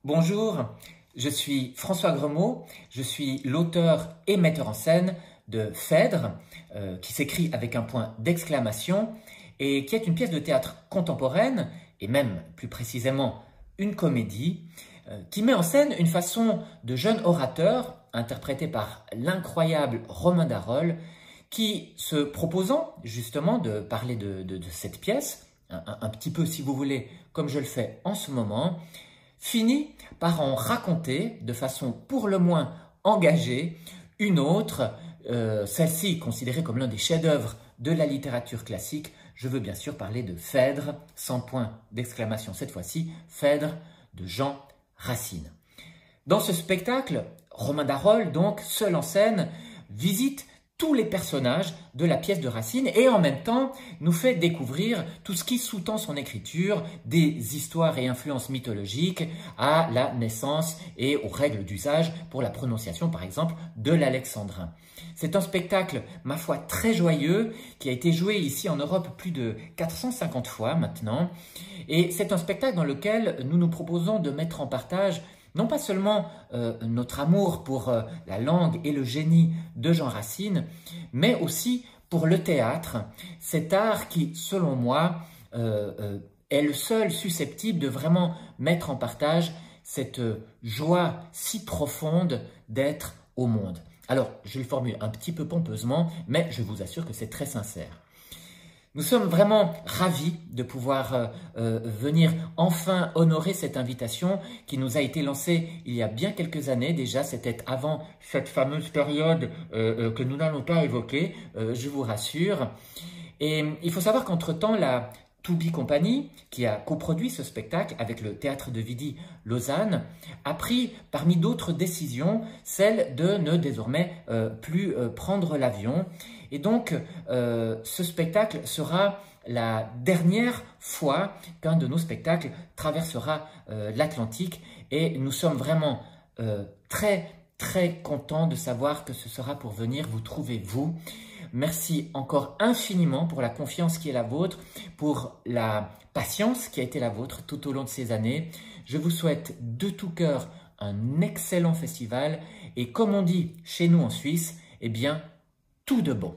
Bonjour, je suis François Gremaud, je suis l'auteur et metteur en scène de Phèdre, qui s'écrit avec un point d'exclamation et qui est une pièce de théâtre contemporaine, et même plus précisément une comédie, qui met en scène une façon de jeune orateur, interprété par l'incroyable Romain Darol, qui, se proposant justement de parler de cette pièce, un petit peu si vous voulez, comme je le fais en ce moment, finit par en raconter de façon pour le moins engagée une autre, celle-ci considérée comme l'un des chefs-d'œuvre de la littérature classique. Je veux bien sûr parler de Phèdre, sans point d'exclamation cette fois-ci, Phèdre de Jean Racine. Dans ce spectacle, Romain Darol, donc seul en scène, visite tous les personnages de la pièce de Racine et en même temps nous fait découvrir tout ce qui sous-tend son écriture, des histoires et influences mythologiques à la naissance et aux règles d'usage pour la prononciation par exemple de l'alexandrin. C'est un spectacle, ma foi, très joyeux qui a été joué ici en Europe plus de 450 fois maintenant et c'est un spectacle dans lequel nous nous proposons de mettre en partage non pas seulement notre amour pour la langue et le génie de Jean Racine, mais aussi pour le théâtre, cet art qui, selon moi, est le seul susceptible de vraiment mettre en partage cette joie si profonde d'être au monde. Alors, je le formule un petit peu pompeusement, mais je vous assure que c'est très sincère. Nous sommes vraiment ravis de pouvoir venir enfin honorer cette invitation qui nous a été lancée il y a bien quelques années déjà. C'était avant cette fameuse période que nous n'allons pas évoquer, je vous rassure. Et il faut savoir qu'entre-temps, la To-Be Company, qui a coproduit ce spectacle avec le Théâtre de Vidy Lausanne, a pris parmi d'autres décisions celle de ne désormais plus prendre l'avion. Et donc, ce spectacle sera la dernière fois qu'un de nos spectacles traversera l'Atlantique et nous sommes vraiment très contents de savoir que ce sera pour venir vous trouver vous. Merci encore infiniment pour la confiance qui est la vôtre, pour la patience qui a été la vôtre tout au long de ces années. Je vous souhaite de tout cœur un excellent festival et comme on dit chez nous en Suisse, eh bien, tout de bon.